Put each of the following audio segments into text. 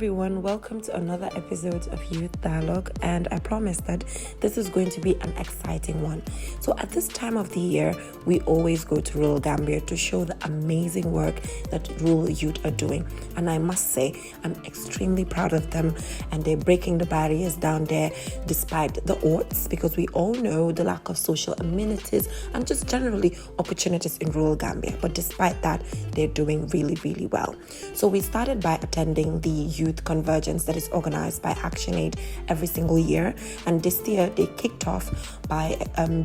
everyone, welcome to another episode of Youth Dialogue, and I promise that this is going to be an exciting one. So at this time of the year, we always go to rural Gambia to show the amazing work that rural youth are doing, and I must say I'm extremely proud of them, and they're breaking the barriers down there despite the odds, because we all know the lack of social amenities and just generally opportunities in rural Gambia. But despite that, they're doing really, really well. So we started by attending the youth convergence that is organized by ActionAid every single year, and this year they kicked off by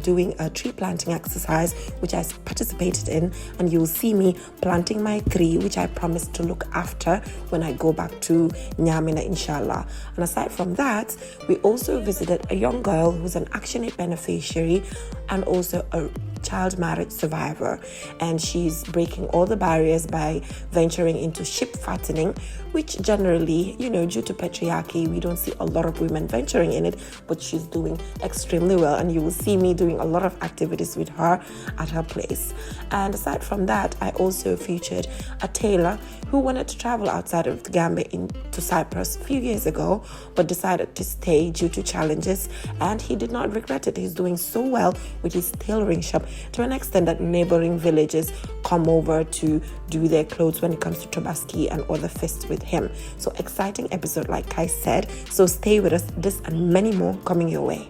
doing a tree planting exercise, which I participated in, and you'll see me planting my tree, which I promised to look after when I go back to Nyamina, inshallah. And aside from that, we also visited a young girl who's an ActionAid beneficiary and also a child marriage survivor, and she's breaking all the barriers by venturing into sheep fattening, which generally, due to patriarchy, we don't see a lot of women venturing in it, but she's doing extremely well, and you will see me doing a lot of activities with her at her place. And aside from that, I also featured a tailor who wanted to travel outside of the Gambia into Cyprus a few years ago, but decided to stay due to challenges, and he did not regret it. He's doing so well with his tailoring shop, to an extent that neighboring villages come over to do their clothes when it comes to Tobaski and other fests with him. So exciting episode, like I said. So stay with us, this and many more coming your way.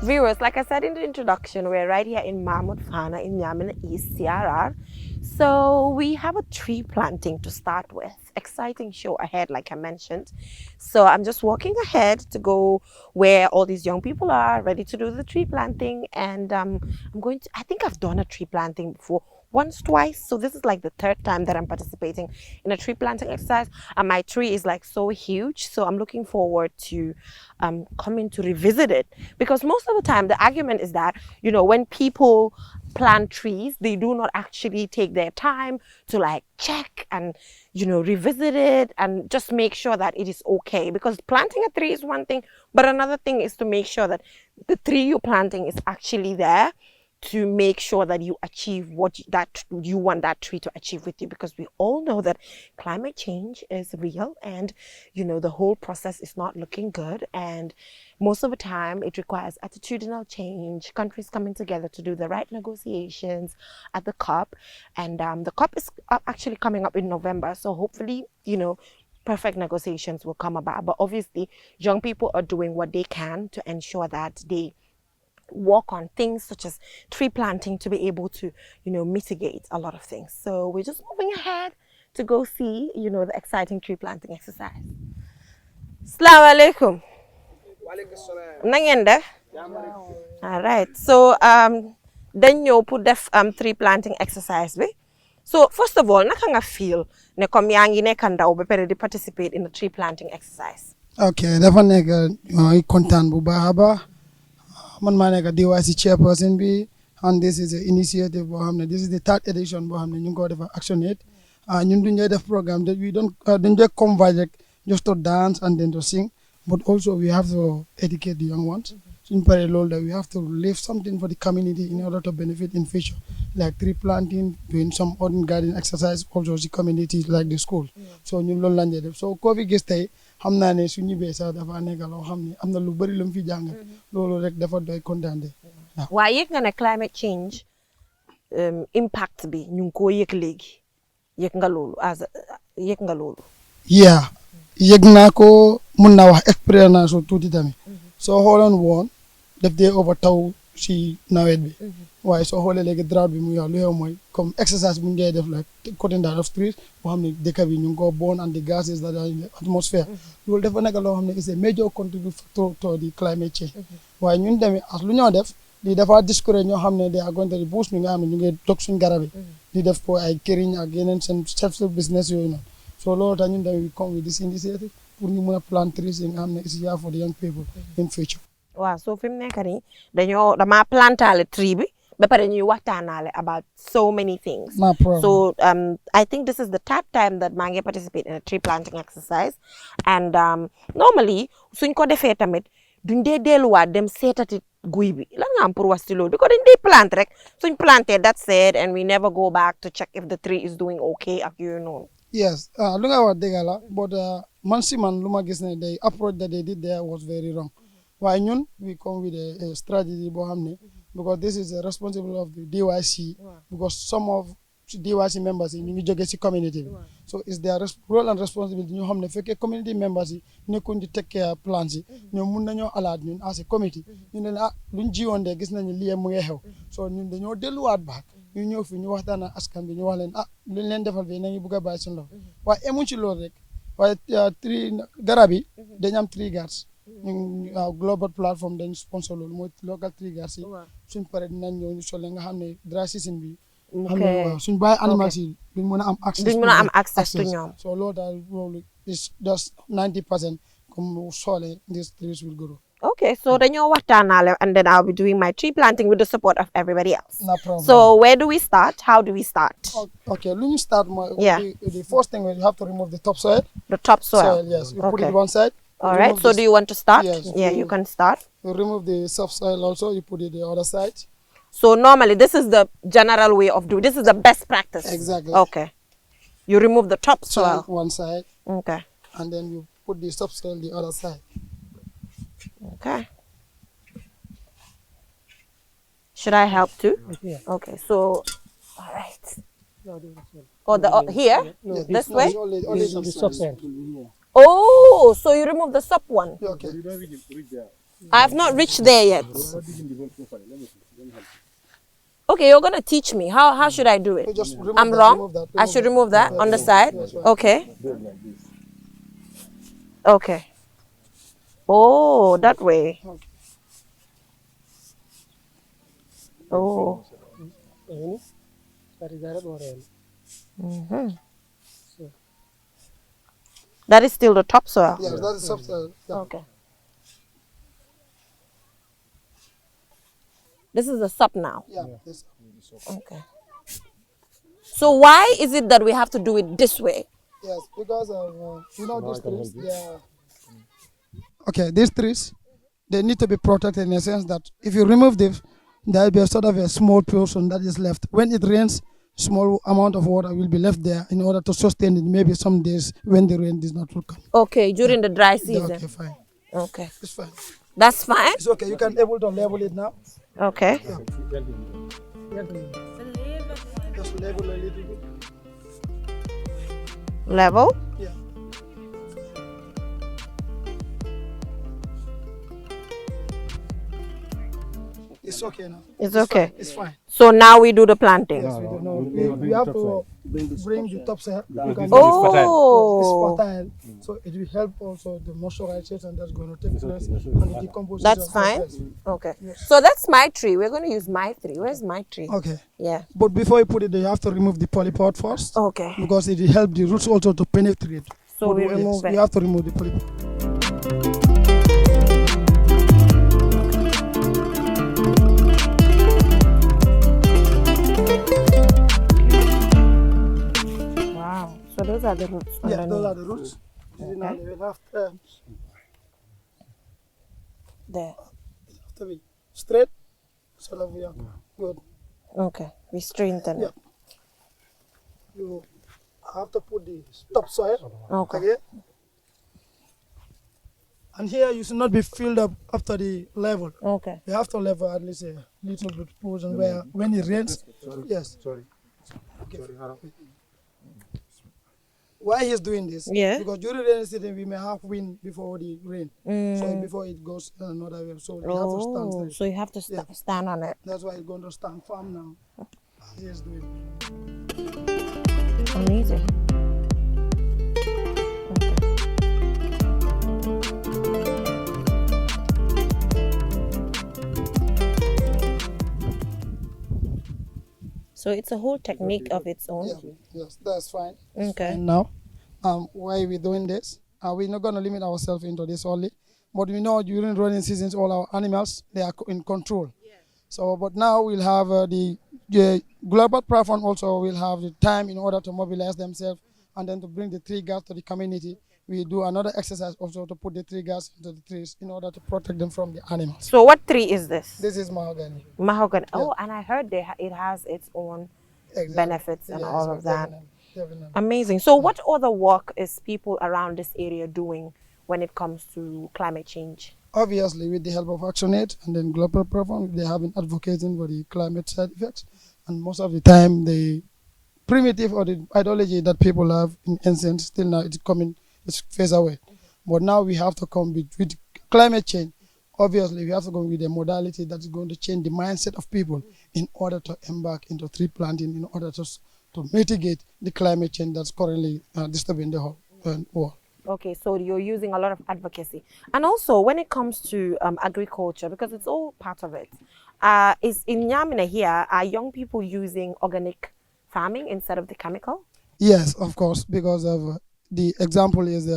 Viewers, like I said in the introduction, we're right here in Mahmoud Fana in Nyamina East, CRR. So we have a tree planting to start with. Exciting show ahead, like I mentioned. So I'm just walking ahead to go where all these young people are ready to do the tree planting. And I think I've done a tree planting before, once, twice. So this is like the third time that I'm participating in a tree planting exercise. And my tree is like so huge. So I'm looking forward to coming to revisit it. Because most of the time, the argument is that, when people plant trees, they do not actually take their time to like check and revisit it and just make sure that it is okay. Because planting a tree is one thing, but another thing is to make sure that the tree you're planting is actually there to make sure that you achieve what you want that tree to achieve with you, because we all know that climate change is real, and the whole process is not looking good, and most of the time it requires attitudinal change, countries coming together to do the right negotiations at the COP, and the COP is actually coming up in November, so hopefully perfect negotiations will come about. But obviously young people are doing what they can to ensure that they work on things such as tree planting to be able to mitigate a lot of things. So we're just moving ahead to go see the exciting tree planting exercise. Assalamu alaikum. Na ngeen def? All right, so dañ ñëw pour def tree planting exercise bi. So first of all, naka nga feel ne comme yaa ngi nekk ndaw ba pare di participate in the tree planting exercise? Okay, dafa nekk kontaan bu baax a baax. Man maa nekk DYC chairperson bi, and this is an initiative boo xam ne this is the third edition boo xam ne ñu ngi ko def ActionAid. ñun duñ def programme that we don't converge just to dance and then to sing, but also we have to educate the young ones. In parallel that we have to leave something for the community in order to benefit in future, like tree planting, doing some urban garden exercise, also the community like the school. So ñun loolu lañ def. So COVID gis tey xam naa ne suñu bee sax dafa nekk loo xam ne am na lu bëri lu mu fi jàngal. Loolu rek dafa doy kontaan. waaye yëg nga ne climate change impact bi ñu ngi koo yëg léegi yëg nga loolu. Yeah, yëg naa ko, mun naa wax expérience naa tuuti tamit. soo xooloon woon daf dee over taw si nawet bi. waaye soo xoolee léegi drought bi mu yow lu yow mooy comme exercise bu ñu dee def like cutting down of trees boo xam ne dëkk bi ñu ngi ko burn and the gases that are in the atmosphere. loolu dafa nekk loo xam ne is a major contributor to the climate change. waaye ñun tamit as lu ñoo def lii dafa discourage ñoo xam ne they are going to boost ñu nga xam ne ñu ngi dog suñ garab yi. di def ko ay këriñ ak yeneen seen self business yooyu noonu. so loolu tax ñun tamit we come with this initiative pour ñu mën a plant trees yi nga xam ne is here for the young people in future. waaw so fi mu nekk nii dama plantaale tree bi ba pare ñuy waxtaanaale about so many things. No problem. So I think this is the third time that maa ngi participate in a tree planting exercise, and normally suñ ko defee tamit duñ dee delluwaat dem seetati guy bi lan nga am pour wax ci loolu because dañ dee plant rek suñ planté that's it and we never go back to check if the tree is doing okay ak yooyu noonu. Yes, lu nga wax dëgg la, but man si man lu ma gis ne the approach that they did there was very wrong. Waaye ñun we come with a strategy boo xam ne because this is the responsibility of the DYC because some of DYC members yi ñu ngi jóge si community bi so it's their role and responsibility ñu xam ne fekkee community members yi nekkuñ di take care plans yi ñoom mun nañoo alaat ñun as a committee ñu ne luñ jiwoon de gis nañu lii mu ngi xew so ñun dañoo delluwaat baak ñu ñëw fi ñu waxtaan ak askan bi ñu wax leen luñ leen defal fii nañu bugg a bàyyi suñu loxo waaye emuñ ci loolu rek waaye garab yi dañ am tree guards ñu global platform dañ sponsor loolu mooy local tree guards yi suñ pare dinañ ñëw ñu sol nga xam ne dry season bi xam ne waaw suñ bàyyi animals yi duñ mën a am access to ñoom so loolu daal loolu is just 90% comme soole these trees will grow. Okay, so dañoo waxtaanaale and then I'll be doing my tree planting with the support of everybody else. No problem. So where do we start? How do we start? Okay, when you start, the first thing is you have to remove the topsoil. The topsoil? Yes. You put it one side. All right, so do you want to start? Yes. Yeah, you can start. You remove the subsoil also, you put it the other side. So normally this is the general way of doing, this is the best practice? Exactly. Okay. You remove the topsoil? One side. Okay. And then you put the subsoil the other side. Okay. Should I help too? Yeah. Okay, so, all right. Oh, here? No, this way? Only The subsoil. Oh, so you remove the sub one? Okay. I have not reached there yet. Okay, you're going to teach me. How should I do it? You just remove I'm that, wrong? remove that, I should remove that on the side? Yes, right. Okay. Okay. Oh, that way. Oh. Mm-hmm. That is still the topsoil? Yes, that is subsoil. Yeah. Okay. This is the sub now? Yeah. This. Okay. So why is it that we have to do it this way? Yes, because of, these trees, okay, these trees, they need to be protected in a sense that if you remove them, there will be a sort of a small portion that is left. When it rains, small amount of water will be left there in order to sustain it maybe some days when the rain does not come. Okay, during the dry season? Okay, fine. Okay. It's fine. That's fine? It's okay. You can able to level it now. Okay. Yeah. Just level a little bit. Level? Yeah. It's okay now. It's okay. Fine. It's fine. So now we do the planting? Yes, we do. No, we have to bring the topsoil. You can Oh. it's fertile. So it will help also the moisturization that's going to take place and the decomposition. That's fine? Yes. Okay. So that's my tree. We're going to use my tree. Where's my tree? Okay. Yeah. But before you put it, you have to remove the polypod first. Okay. Because it will help the roots also to penetrate. So But we yes, remove it. We have to remove the polypod. Wow. So those are the roots. Yeah, those underneath. are the roots. Now they will have There. to be straight. So that we are good. Okay. We strengthen it. You have to put the topsoil. Okay. Okay. And here you should not be filled up after the level. Okay. You have to level at least a little bit portion where when it rains. Yes. Sorry. Okay. Why he's doing this? Yeah. Because during rainy season we may have wind before the rain. So Mm. before it goes another way. So we have to stand Oh, straight. so you have to stand on it. That's why it's going to stand firm now. He is doing. Amazing. Okay. So it's a whole technique of its own. Yeah. Yes, that's fine. Okay. And now, why we doing this? We're not going to limit ourselves into this only, but we know during rainy seasons, all our animals, they are in control. So, but now we'll have the global platform also will have the time in order to mobilize themselves and then to bring the tree guards to the community We do another exercise also to put the triggers into the trees in order to protect them from the animals. So what tree is this? This is mahogany. Mahogany. Yeah. Oh, and I heard it has its own Exactly. benefits and all of that. Definitely. Amazing. So what other work is people around this area doing when it comes to climate change? Obviously, with the help of ActionAid and then Global Platform, they have been advocating for the climate side effects. And most of the time, the primitive or the ideology that people have in ancient, still now it's phased away. But now we have to come with climate change. Obviously, we have to go with a modality that is going to change the mindset of people in order to embark into tree planting, in order to mitigate the climate change that's currently disturbing the whole world. Okay, so you're using a lot of advocacy. And also, when it comes to agriculture, because it's all part of it, is in Nyamina here, are young people using organic farming instead of the chemical? Yes, of course, because of the example is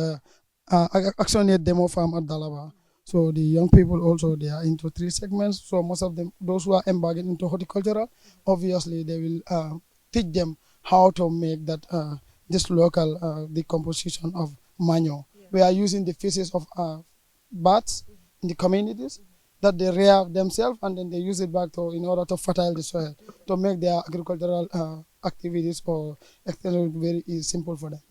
ActionAid demo farm at Dalaba. So the young people also, they are into 3 segments. So most of them, those who are embarking into horticultural, obviously they will teach them how to make that this local decomposition of manure. We are using the feces of bats in the communities that they rear themselves, and then they use it back to in order to fertile the soil to make their agricultural activities or very simple for them.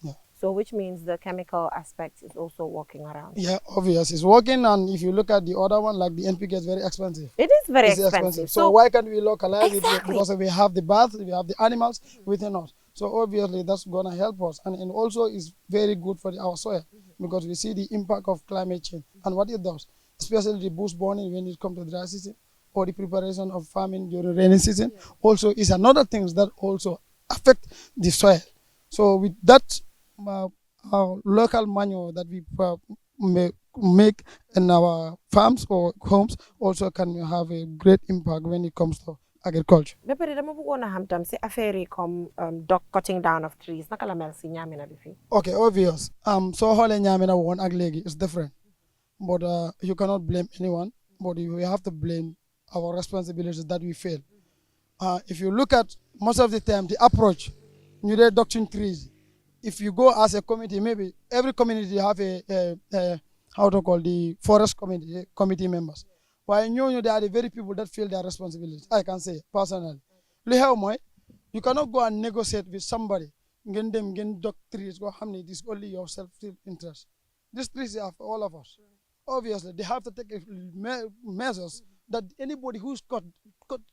Yeah. So which means the chemical aspect is also working around. Yeah, obvious. It's working, and if you look at the other one, like the NPK, is very expensive. It is very It's expensive. So why can't we localize Exactly. it? Because we have the bats, we have the animals within us. So obviously that's going to help us, and also it's very good for our soil because we see the impact of climate change and what it does, especially the bush burning when it comes to dry season or the preparation of farming during rainy season. Also is another things that also affect the soil. So with that local manure that we make in our farms or homes also can have a great impact when it comes to agriculture. ba pare dama bëggoon a xam tam si affaire yi comme cutting down of trees naka la mel si Nyamina bi fii. Okay, obvious. So xoolee Nyamina woon ak léegi is different, but you cannot blame anyone. But we have to blame our responsibilities that we fail. If you look at most of the time the approach, ñu dee doctrine trees. If you go as a committee, maybe every community have a how to call the forest committee members. Why they are the very people that feel their responsibilities. I can say personally. You cannot go and negotiate with somebody. Dock trees, go hamne, this only your self-interest. These trees are for all of us. Obviously, they have to take measures that anybody who's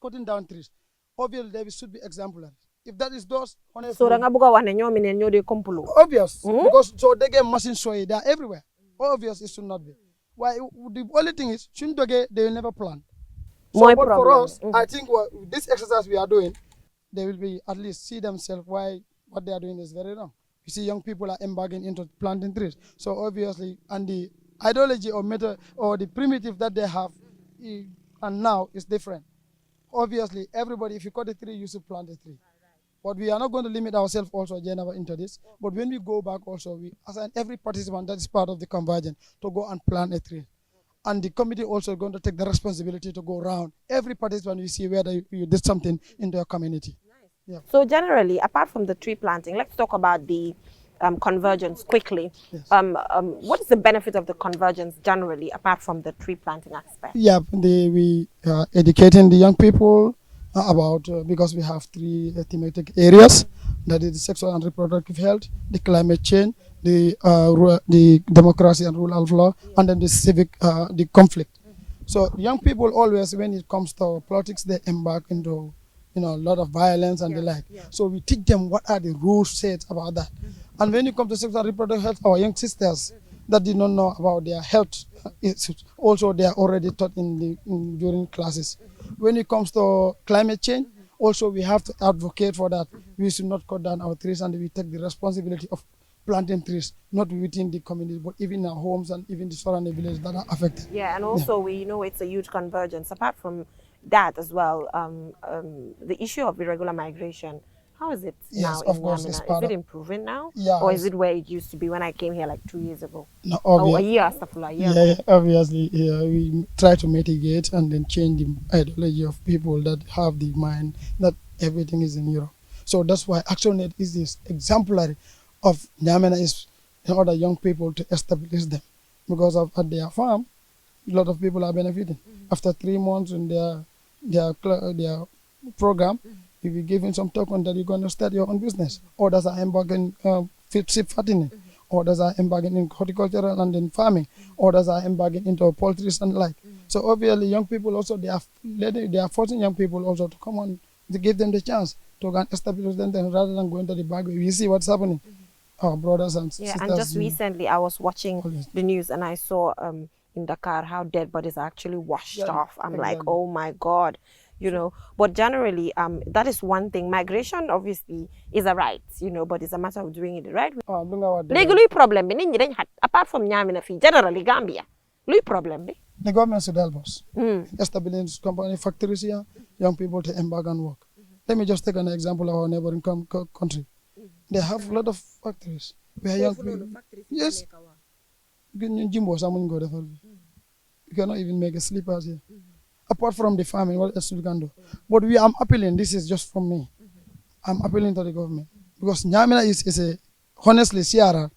cutting down trees, obviously they should be exemplary. If that is those, honestly, So da nga bëgg a wax ne ñoom ne ñoo dee komplo. obvious, because so they get machine soy, they are everywhere. Obvious, it should not be. Why? The only thing is, they will never plant. So, My but for problem. us, I think this exercise we are doing, they will be at least see themselves why what they are doing is very wrong. You see, young people are embarking into planting trees. So obviously, and the ideology or method or the primitive that they have, and now is different. Obviously, everybody, if you cut a tree, you should plant a tree. But we are not going to limit ourselves also, Geneva, into this. But when we go back also, we assign every participant that is part of the convergence to go and plant a tree. And the committee also going to take the responsibility to go around every participant we see whether you did something in their community. Yeah. So generally, apart from the tree planting, let's talk about the convergence quickly. Yes. What is the benefit of the convergence generally, apart from the tree planting aspect? Yeah, we are educating the young people about, because we have 3 thematic areas, that is the sexual and reproductive health, the climate change, the democracy and rule of law, and then the civic, the conflict. So young people always, when it comes to politics, they embark into a lot of violence and the like. So we teach them what are the rules said about that. And when it comes to sexual and reproductive health, our young sisters that did not know about their health issues, also they are already taught during classes. When it comes to climate change, also we have to advocate for that. We should not cut down our trees, and we take the responsibility of planting trees, not within the community, but even in our homes and even the surrounding villages that are affected. Yeah, and also we know it's a huge convergence. Apart from that as well, the issue of irregular migration, how is it now in Nyamina? Is it improving now? Yeah. Or is it where it used to be when I came here like 2 years ago? No, A year, astaghfirullah, a year ago. Yeah, obviously, we try to mitigate and then change the ideology of people that have the mind that everything is in Europe. So that's why ActionAid is this exemplary of Nyamina is in order young people to establish them. Because at their farm, a lot of people are benefiting. After 3 months in their program, if you give in some token that you're going to start your own business. Others are embarking sheep fattening. Others are embarking in horticultural and in farming. Others are embarking into poultry and like. So obviously, young people also they are forcing young people also to come on to give them the chance to go and establish them rather than going to the back way. We see what's happening. Our brothers and sisters. Yeah, and just recently I was watching the news and I saw in Dakar how dead bodies are actually washed off. I'm like, oh my God, you know. But generally, that is one thing. Migration obviously is a right, you know, but it's a matter of doing it the right way. Legally problem bi nit ñi dañ apart from Nyamina fi generally Gambia. Luy problem bi? The government should help us. Establishing company factories here, young people to embark and work. Let me just take an example of our neighboring country. They have a lot of factories where young people. Yes. You cannot even make a slippers here. Apart from the farming, what else we can do? But I'm appealing, this is just from me. I'm appealing to the government. Because Nyamina is honestly, CRR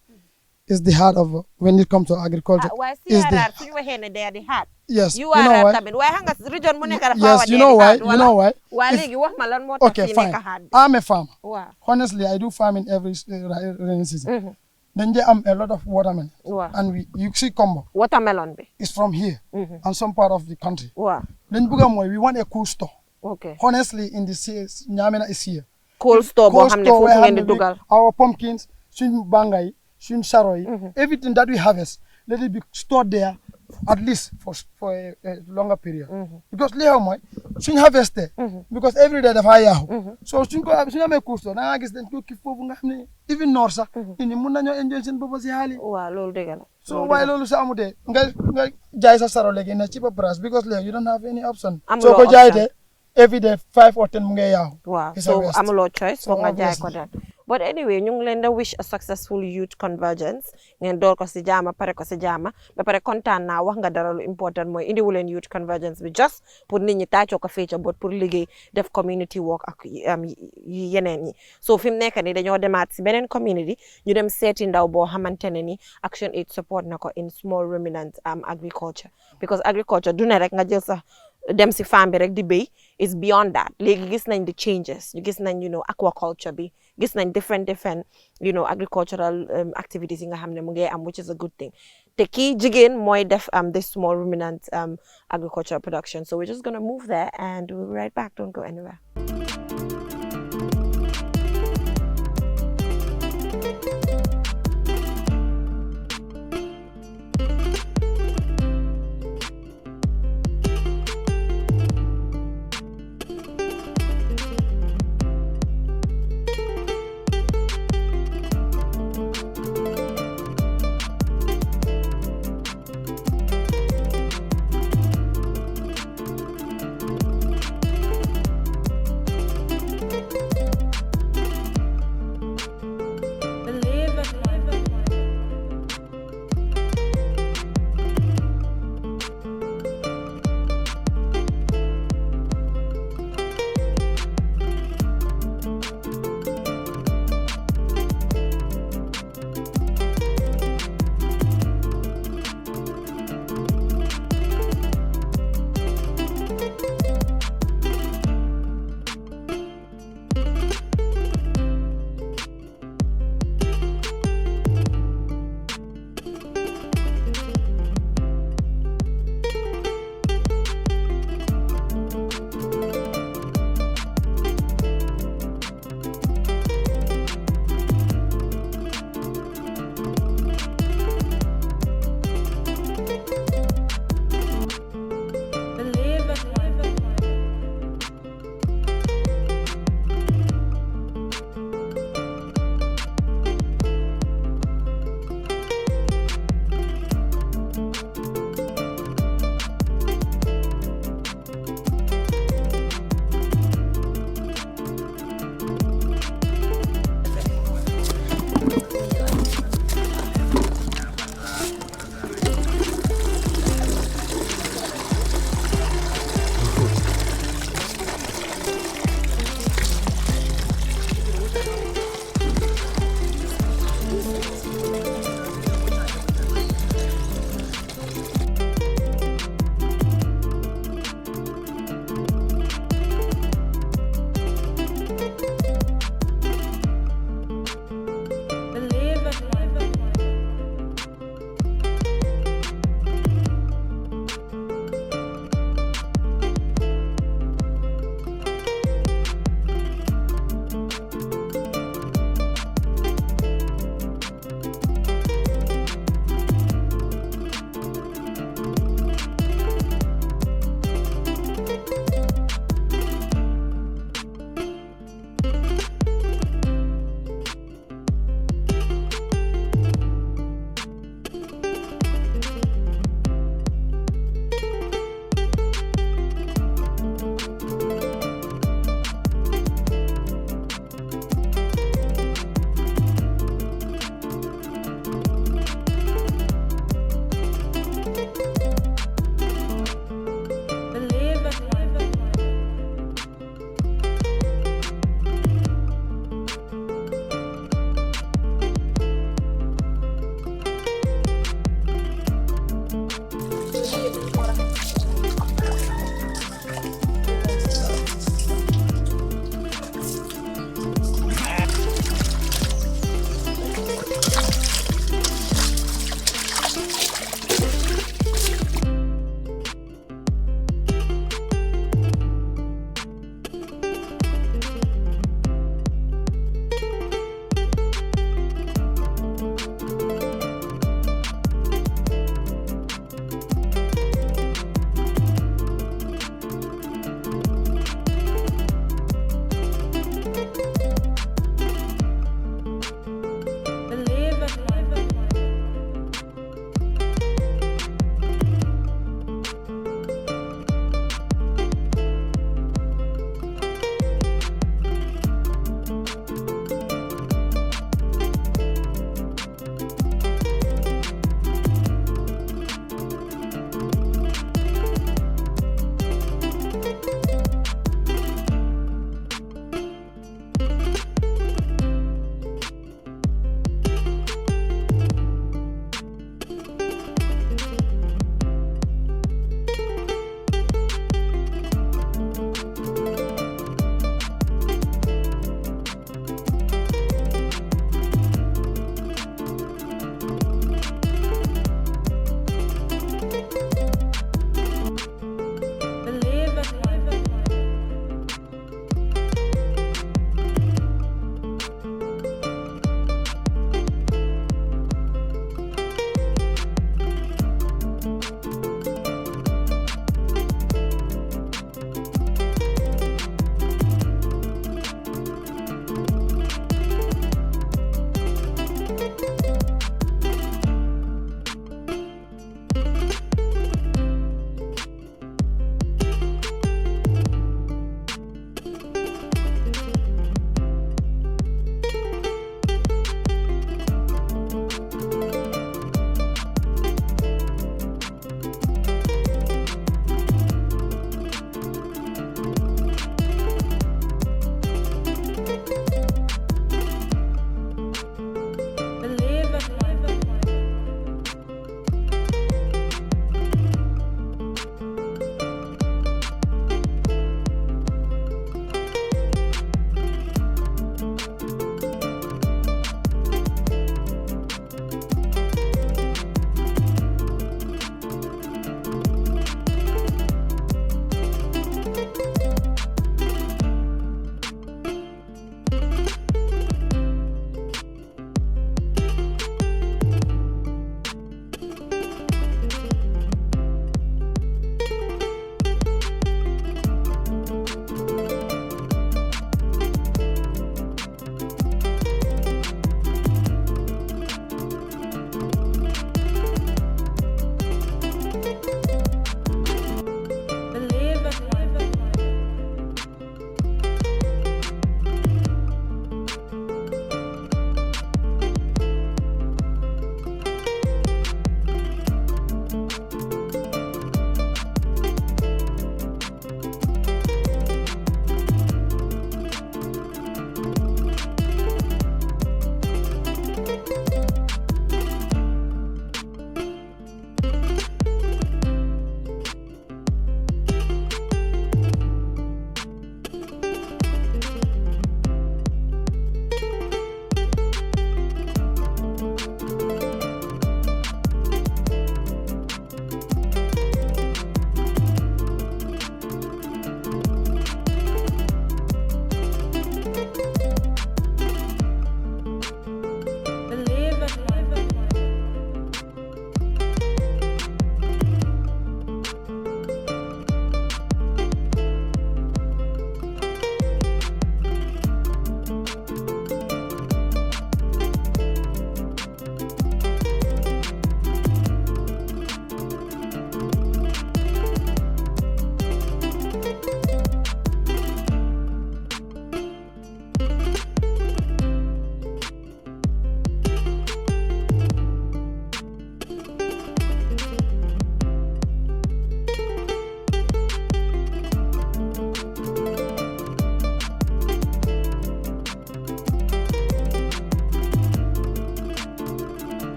is the heart of when it comes to agriculture. Why CRR? They are the heart. Yes. You are yes, you know why? You know why? Okay, fine. I'm a farmer. Wow. Honestly, I do farming every rainy season. Then there are a lot of watermelon. Wow. And you see combo. Watermelon It's from here and some part of the country. Wow. Then we want a cool store. Okay. Honestly, in the seas, Nyamina is here. Cold store, where our pumpkins, sun bangay, sun saroy, everything that we harvest, let it be stored there at least for a longer period. Because soon harvest because every day they fire. So soon make cool store. Now I guess then even Norsa in the Munano engines in Bobasi Hali. So why lolu sa amude nga jay sa saro legi na cheaper price because you don't have any option. So go jay every day 5 or 10 mga yaw. Wow. So I'm a lot choice so nga jay ko that. But anyway, ñu ngi leen da wish a successful youth convergence. Ngeen door ko si jama pare ko si jama ba pare kontaan naa wax nga dara lu important mooy indi wu leen youth convergence bi just pour nit ñi taacoo ko feeca but pour liggéey def community work ak yeneen ñi. So fi mu nekk ni dañoo demaat si beneen community ñu dem seeti ndaw boo xamante ne ni Action Aid support na ko in small ruminant agriculture because agriculture du ne rek nga jël sax dem si farm bi rek di béy is beyond that. Léegi gis nañ the changes ñu gis nañ aquaculture bi gis nañ different agricultural activities yi nga xam ne mu ngi am which is a good thing te kii jigéen mooy def this small ruminant agricultural production. So we're just gonna move there and we'll be right back. Don't go anywhere.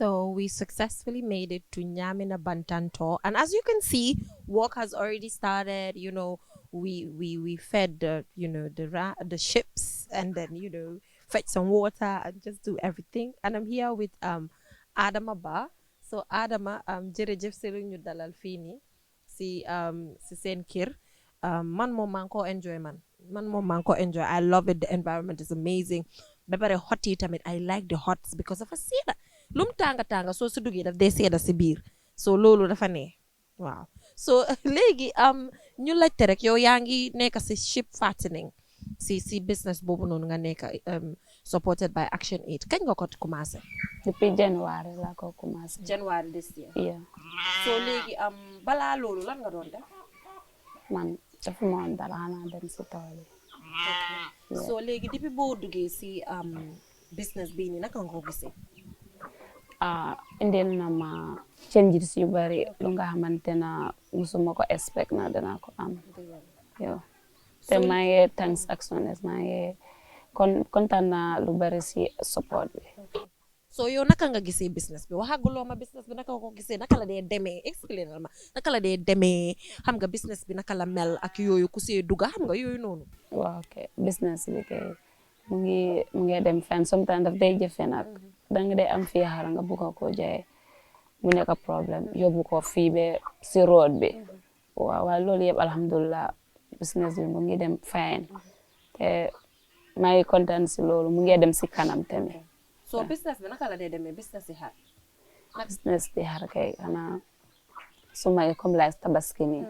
So we successfully made it to Nyamina Bantanto, and as you can see, work has already started. We fed the ships, and then fetch some water and just do everything. And I'm here with Adama Ba. So Adama jërëjëf si lu ñu dalal fii nii si seen kër. Man moom maa ngi ko enjoy man moom maa ngi ko enjoy. I love it. The environment is amazing. Ba pare hot yi tamit I like the hots because dafa seeda lum tàng soo si duggee daf dee seeda si biir so loolu dafa ne waaw so léegi ñu laajte rek yow yaa ngi nekk si ship fattening si business boobu noonu nga nekk supported by Action Aid kañ nga ko commencé. Depuis January laa ko commencé. January this year. Yeah. so léegi balaa loolu lan nga doon def. Man dafa ma woon dara xanaa dem si tool yi. so léegi depuis boo duggee si business bii nii naka nga ko gisee. Indil na ma changes yu bari lu nga xamante na musuma ko expect na dana ko am. Yo te maa ngi thanks Action Aid maa ngi kontaan na lu bari si support bi. so yow naka nga gisee business bi waxaguloo ma business bi naka nga ko gisee naka la dee demee explainal ma naka la dee demee xam nga business bi naka la mel ak yooyu ku see dugga xam nga yooyu noonu. waaw ok business bi kay mu ngi dem fenn sometimes daf day jëfe nag danga dee am fii xara nga bugg ko jaay mu nekk problème yóbbu ko fii be si road bi waaw waaye loolu yëpp alhamdulilah business bi mu ngi dem fine te maa ngi kontaan si loolu mu ngi dem si kanam tamit. so business bi naka la dee demee business yi xar. business di xar kay xanaa su ma comme la tabaski nii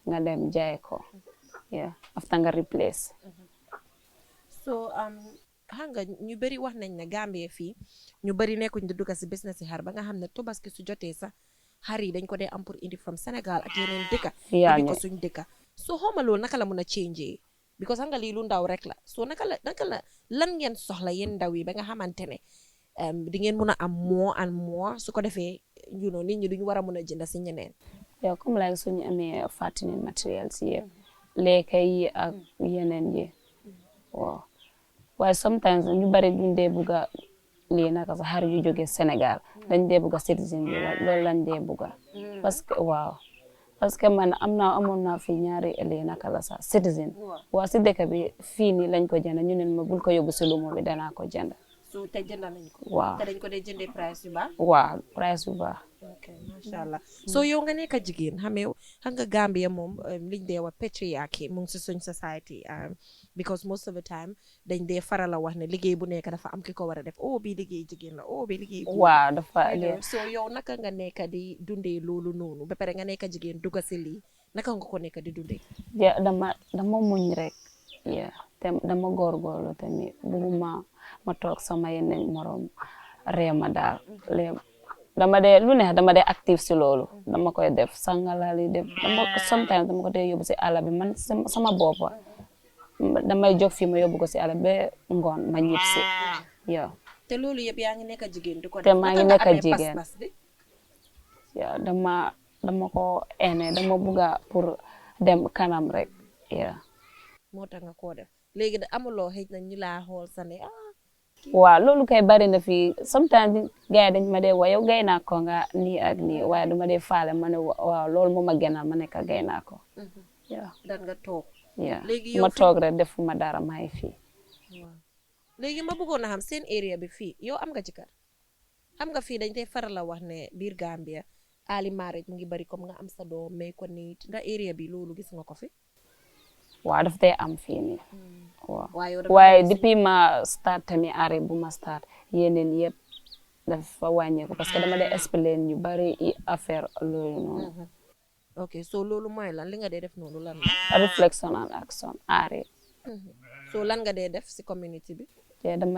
nga dem jaay ko yeah after nga replace. so xam nga ñu bëri wax nañ ne Gambie fii ñu bëri nekkuñ di dugg si business yi xar ba nga xam ne tabaski su jotee sax xar yi dañ ko dee am pour indi from Sénégal ak yeneen dëkka indi ko suñ dëkka so xawma loolu naka la mun a changer because xam nga lii lu ndaw rek la so naka la lan ngeen soxla yéen ndaw yi ba nga xamante ne di ngeen mun a am more and more su ko defee nit ñi duñu war a mun a jënd si ñeneen. yow comme like suñu amee fattening materials yi lekka yi ak yeneen yi waaw waaye sometimes ñu bari duñ dee bugga lii naka sax xar yu jóge Sénégal dañ dee bugga citizen bi loolu lañ dee bugga parce que man amoon naa fi ñaari lii naka la sax citizen waaw si dëkk bi fii nii lañ ko jënd ñu ne ma bul ko yóbbu si lumo bi danaa ko jënd. so te jënd nañ ko. waaw te dañ ko dee jëndee price yu baax. waaw price yu baax. ok macha allah so yow nga nekk jigéen xam nga Gambia moom liñ dee wax patriarchy mu ngi si suñ society because most of the time dañ dee faral a wax ne liggéey bu nekk dafa am ki ko war a def bii liggéey jigéen la bii liggéey. waaw dafa so yow naka nga nekk di dundee loolu noonu ba pare nga nekk jigéen dugga si lii naka nga ko nekk di dundee. dama muñ rek te dama góorgóorlu tamit bugguma ma toog sama yeneen morom réema daal dama dee active si loolu dama koy def sangalali def sometimes dama ko dee yóbbu si àll bi man sama boppa damay jóg fii ma yóbbu ko si àll ba ngoon ma ñib si yow te loolu yëpp yaa ngi nekk jigéen di ko def te maa ngi nekk jigéen yow dama ko dama bugga pour dem kanam rek moo tax nga koo def léegi da amuloo xëy na ñu laa xool sa ne waaw loolu kay bari na fii sometimes gars yi dañ ma dee wa yow gay naa ko nga nii ak nii waaye duma dee faale ma ne waaw loolu moo ma gënal ma nekk gay naa ko dan nga toog léegi ma toog rek defuma dara maa ngi fii léegi ma bëggoon a xam seen area bi fii yow am nga jëkkër xam nga fii dañ tey faral la wax ne biir Gambia early marriage mu ngi bari comme nga am sa doom may ko nit nga area bi loolu gis nga ko fi. waaw daf day am fii nii waaw waaye depuis ma start tamit arrêt bu ma start yeneen yëpp dafa wàññeeku parce que dama dee explain ñu bari affaire loolu noonu. ok so loolu mooy lan li nga dee def noonu lan reflection and action arrêt. so lan nga dee def si community bi. te dañ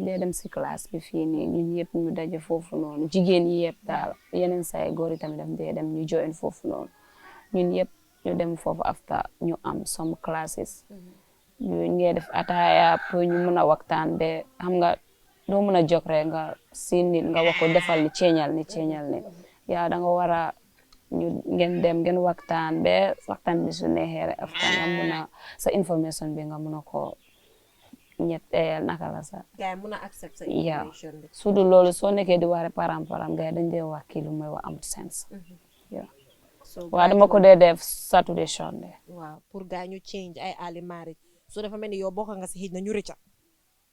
dee dem si classe bi fii nii ñun yëpp ñu daje foofu noonu jigéen yi yëpp daal yeneen say góor yi tamit daf dee dem ñu join foofu noonu ñun yëpp ñu dem foofu after ñu am some classes ñu ngi def ataaya pour ñu mën a waxtaan be xam nga doo mën a jóg rek nga si nit nga wax ko defal ni ceeñal ni yaa da nga war a ñu ngeen dem ngeen waxtaan be waxtaan bi su neexee rek after nga mën a sa information bi nga mën a ko naka la sax gars yi mun a accept sa Yeah. information bi. su dul loolu soo nekkee di waare param gars yi dañ dee wax kii lu may wax amul sens yeah. so waaw dama ko dee def Saturday Sunday waaw pour gars ñu change ay early marriage so dafa mel ni yow bokk nga si xëj na ñu rëcca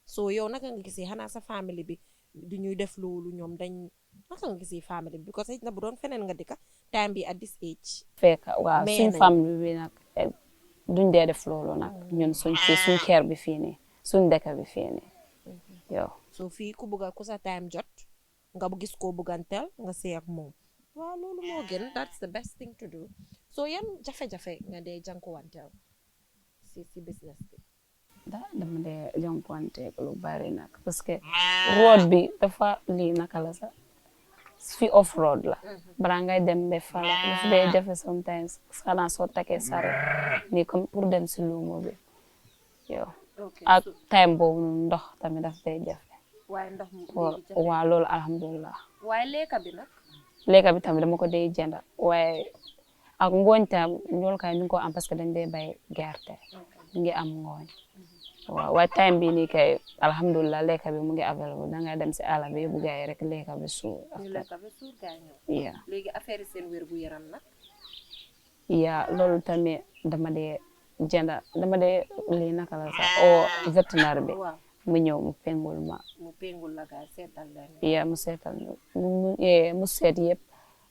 so yow naka nga gisee xanaa sa famille bi du ñuy def loolu ñoom dañ naka nga gisee famille bi because xëj na bu doon feneen nga dikka time bi at this age fekk waaw Mais suñ nañ. famille bi nag duñ dee def loolu nag ñun suñ xeer bi fii nii suñ dëkk bi fii nii yow so fii ku bugga ku sa time jot nga bu gis koo buggantel nga sëy ak moom waaw loolu moo gën that's the best thing to do so yan jafe-jafe nga dee jànkuwanteel si business bi dama dee jànkuwanteeg lu bari nag parce que road bi dafa lii naka la sax fi off road la balaa ngay dem ba fala dafa dee jafe sometimes xanaa soo takkee sare nii comme pour dem si luumo bi yow ak time boobu noonu ndox tamit daf dee jafe waaye ndox mi waaw loolu alhamdulilah waaye lekka bi nag lekka bi tamit dama ko dee jënd waaye ak ngooñ tam ñool kay ñu ngi ko am parce que dañ dee bay gerte ñu ngi am ngooñ waaw waaye time bi nii kay alhamdulilah lekka bi mu ngi available da ngay dem si àll bi yóbbu gars yi rek lekka bi suur ñu lekka ba suur gaay ñëw yeah léegi affaire yi seen wér gu yaram nag yeah loolu tamit dama dee lii naka la sax o vétérinaire bi waaw mu ñëw mu pengul ma mu péngul la gaay seetal leen yeah mu seetal mu seet yëpp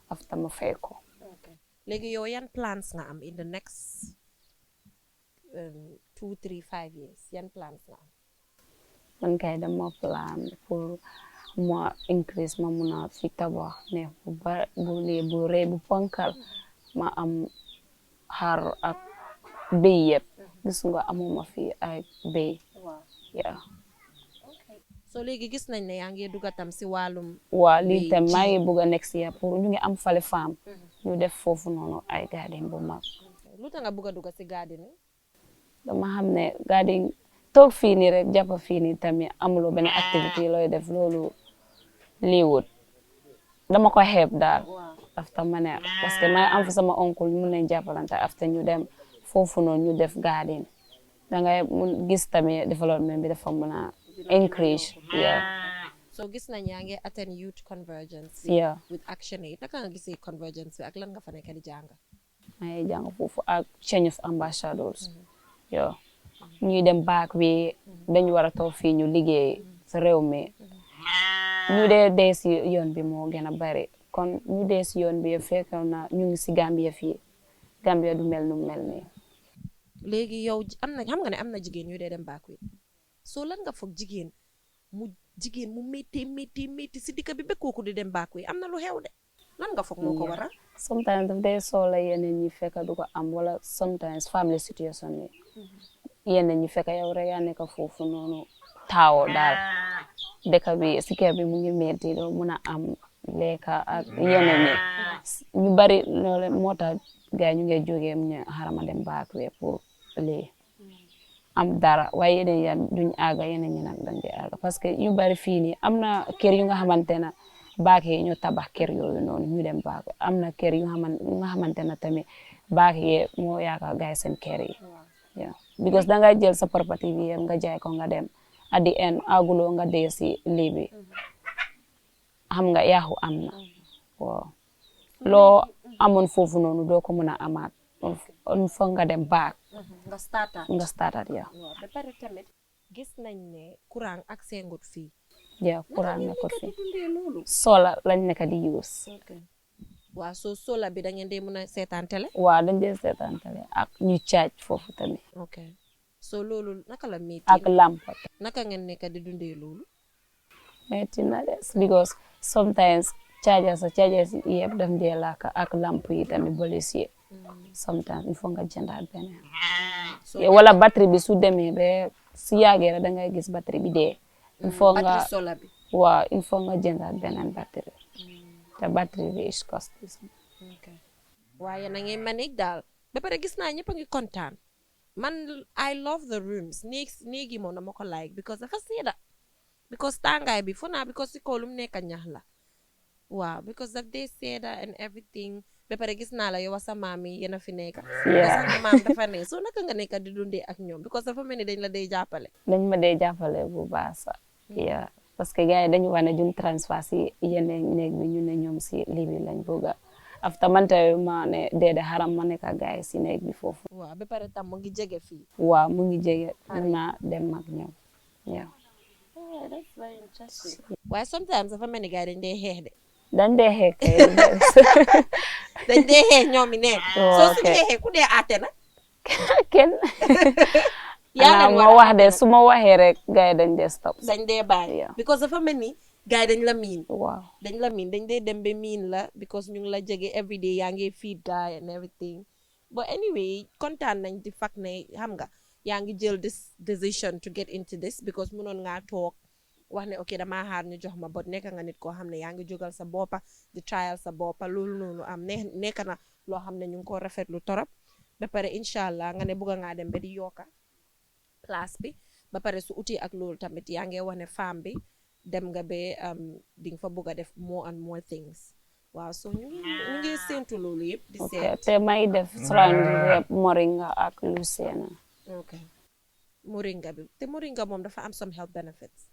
after ma fay ko léegi yow yan plans nga am in the next 2, 3, 5 years yan plans nga am man kay dama plan pour ma increase ma mun a fi tabax ne bu rëy bu ponkal ma am xar ak béy yëpp gis nga amuma fi ay béy waaw yeah so léegi gis nañ ne yaa ngi dugga tam si wàllum waa lii tam maa ngi bëgg a next year pour ñu ngi am fale farm ñu def foofu noonu ay garden bu mag lu tax nga bëgg a dugga si gardening dama xam ne garden toog fii nii rek jàpp fii nii tamit amuloo benn activité looy def loolu lii wut dama ko xeeb daal after ma ne parce que ma am fa sama oncle mun nañ jàppalante after ñu dem foofu noonu ñu def garden dangay mun gis tamit développement bi dafa mun a increase yeah so gis nañ yaa ngi attend youth convergence yeah with Action Aid naka nga gisee convergence bi ak lan nga fa nekk di jàng maa ngi jàng foofu ak change of ambassadors yo ñuy dem baak wi dañu war a toog fii ñu liggéey sa réew mi ñu dee si yoon bi moo gën a bari kon ñu dee si yoon bi fekk na ñu ngi si Gambia fii Gambia du mel nu mel nii léegi yow am na xam nga ne am na jigéen yu dee dem baak wi soo lan nga foog jigéen mu métti si dikka bi ba kooku di dem baak wi am na lu xew de lan nga foog moo ko waral sometimes daf dee soxla yeneen ñi fekk du ko am wala sometimes family situation yi yeneen ñi fekk yow rek yaa nekk foofu noonu taawo daal dëkk bi si kër bi mu ngi metti doo mun a am lekka ak yeneen ñi ñu bari loolu moo tax gars ñu ngi jógee mu ñu xarama dem baak wi pour lii am dara waaye yeneen ya duñ àgga yeneen ñi nag dañ di àgga parce que ñu bari fii nii am na kër yu nga xamante na baak yi ñu tabax kër yooyu noonu ñu dem baak am na kër yu nga xamante na tamit baak yi moo yaakaar gaay seen kër yi yeah because danga jël sa property bi yëpp nga jaay ko nga dem at the end aguloo nga dee si lii bi xam nga yaaxu am na waaw loo amoon foofu noonu doo ko mën a amaat foog nga dem baak nga startaat ya waaw ba pare tamit gis nañ ne courant ak sengut fii yeah courant nekkut fii solar lañ nekk di use waaw soo solar bi da ngeen dee mën a seetaan télé waaw dañ dee seetaan télé ak ñu charge foofu tamit ok so loolu naka la métti ak lampa naka ngeen nekk di dundee loolu metti na des because sometimes chargers yëpp daf dee laaka ak lamp yi tamit bolis yi sometimes il faut nga jëndaat beneen wala batterie bi su demee ba si yàggee rek da ngay gis batterie bi dee il faut nga solar bi waaw il faut nga jëndaat beneen batterie te batterie bi is costly waaye na ngeen manage daal ba pare gis naa ñëpp a ngi kontaan man I love the rooms néegi moom dama ko like because dafa seeda because tàngaay bi fo naa because si kaw lu mu nekk ñax la waaw because daf dee seeda and everything ba pare gis naa la yow sa maam yi yéen a fi nekk Yeah. sa maam dafa ne soo naka nga nekk di dundee ak ñoom because dafa mel ni dañ la day jàppale dañ ma dee jàppale bu baax sax yeah parce que gars yi dañu wax ne duñ transfert si yeneen néeg bi ñu ne ñoom si lii bi lañ bëgg a after man tamit ma ne déedéet xaram ma nekk ak gars yi si néeg bi foofu waaw ba pare tam mu ngi jege fii waaw mu ngi jege mun naa dem ak ñoom yeah waaye sometimes dafa mel ni gars yi dañ dee xeex de dañ dee xeex kay dañ dee xeex ñoom mi nekk Oh, soo su okay. xeexee ku dee àtte na kenn yaa ma wax de su ma waxee rek gars yi dañ dee stop dañ dee bàyyi Yeah. because dafa mel ni gars yi dañ la miin waaw dañ dee dem ba miin la because ñu ngi la jege everyday yaa ngi feed guy and everything but anyway kontaan nañ di fact ne xam nga yaa ngi jël this decision to get into this because mënoon ngaa toog wax ne ok damaa xaar ñu jox ma but nekk nga nit koo xam ne yaa ngi jógal sa boppa di trial sa boppa loolu noonu am nekk na loo xam ne ñu ngi ko rafetlu torop ba pare incha allah nga ne bëgg ngaa dem ba di yokka place bi ba pare su uti ak loolu tamit yaa ngi wax ne femme bi dem nga ba di nga fa bëgg a def more and more things waaw so ñu ngi séntu loolu yëpp di ok seet te may def surrounding yëpp moringa ak lucena ok moringa bi te moringa moom dafa am some health benefits